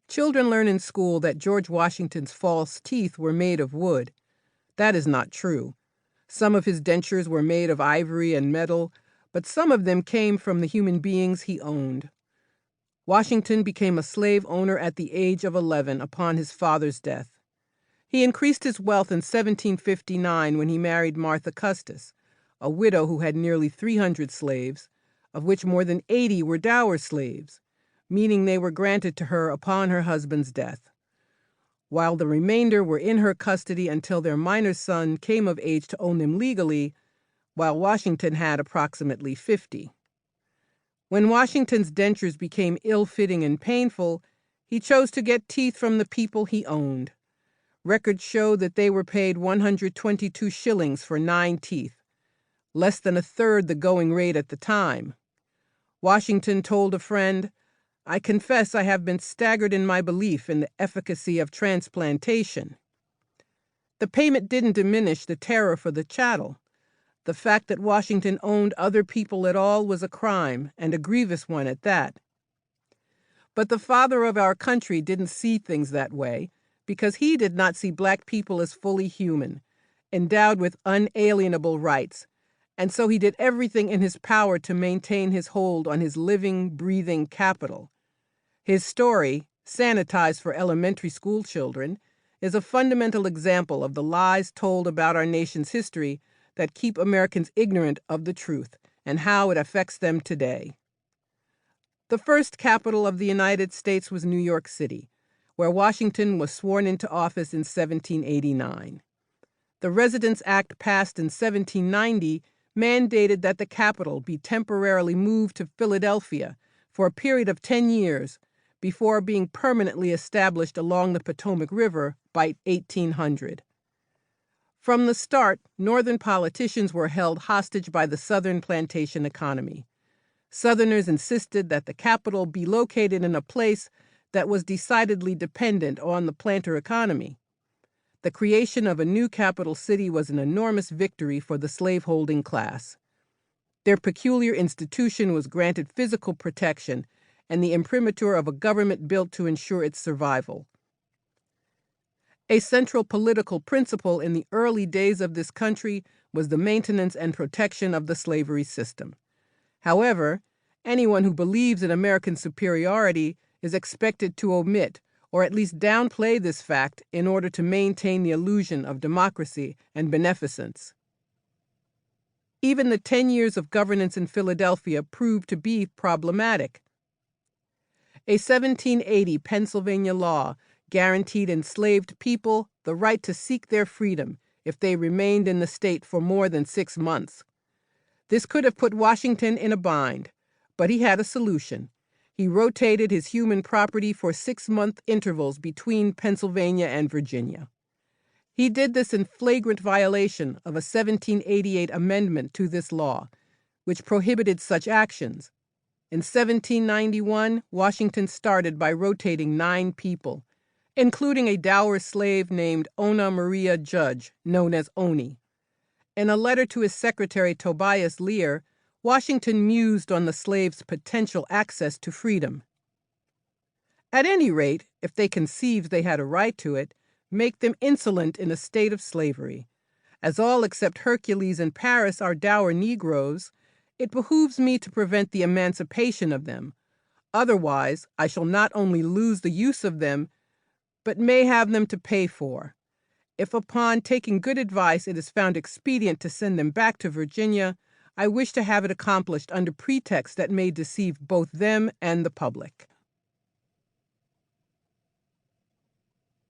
Children learn in school that George Washington's false teeth were made of wood. That is not true. Some of his dentures were made of ivory and metal, but some of them came from the human beings he owned. Washington became a slave owner at the age of 11 upon his father's death. He increased his wealth in 1759 when he married Martha Custis, a widow who had nearly 300 slaves, of which more than 80 were dower slaves, meaning they were granted to her upon her husband's death, while the remainder were in her custody until their minor son came of age to own them legally, while Washington had approximately 50. When Washington's dentures became ill-fitting and painful, he chose to get teeth from the people he owned. Records show that they were paid 122 shillings for 9 teeth, less than a third the going rate at the time. Washington told a friend, "I confess I have been staggered in my belief in the efficacy of transplantation." The payment didn't diminish the terror for the chattel. The fact that Washington owned other people at all was a crime, and a grievous one at that. But the father of our country didn't see things that way, because he did not see black people as fully human, endowed with unalienable rights, and so he did everything in his power to maintain his hold on his living, breathing capital. His story, sanitized for elementary school children, is a fundamental example of the lies told about our nation's history that keep Americans ignorant of the truth and how it affects them today. The first capital of the United States was New York City, where Washington was sworn into office in 1789. The Residence Act passed in 1790 mandated that the capital be temporarily moved to Philadelphia for a period of 10 years before being permanently established along the Potomac River by 1800. From the start, Northern politicians were held hostage by the Southern plantation economy. Southerners insisted that the capital be located in a place that was decidedly dependent on the planter economy. The creation of a new capital city was an enormous victory for the slaveholding class. Their peculiar institution was granted physical protection and the imprimatur of a government built to ensure its survival. A central political principle in the early days of this country was the maintenance and protection of the slavery system. However, anyone who believes in American superiority is expected to omit or at least downplay this fact in order to maintain the illusion of democracy and beneficence. Even the 10 years of governance in Philadelphia proved to be problematic. A 1780 Pennsylvania law guaranteed enslaved people the right to seek their freedom if they remained in the state for more than 6 months. This could have put Washington in a bind, but he had a solution. He rotated his human property for 6-month intervals between Pennsylvania and Virginia. He did this in flagrant violation of a 1788 amendment to this law, which prohibited such actions. In 1791, Washington started by rotating 9 people, including a dower slave named Ona Maria Judge, known as Oni. In a letter to his secretary Tobias Lear, Washington mused on the slaves' potential access to freedom. At any rate, if they conceived they had a right to it, make them insolent in a state of slavery. As all except Hercules and Paris are dour Negroes, it behooves me to prevent the emancipation of them. Otherwise, I shall not only lose the use of them, but may have them to pay for. If upon taking good advice it is found expedient to send them back to Virginia, I wish to have it accomplished under pretext that may deceive both them and the public.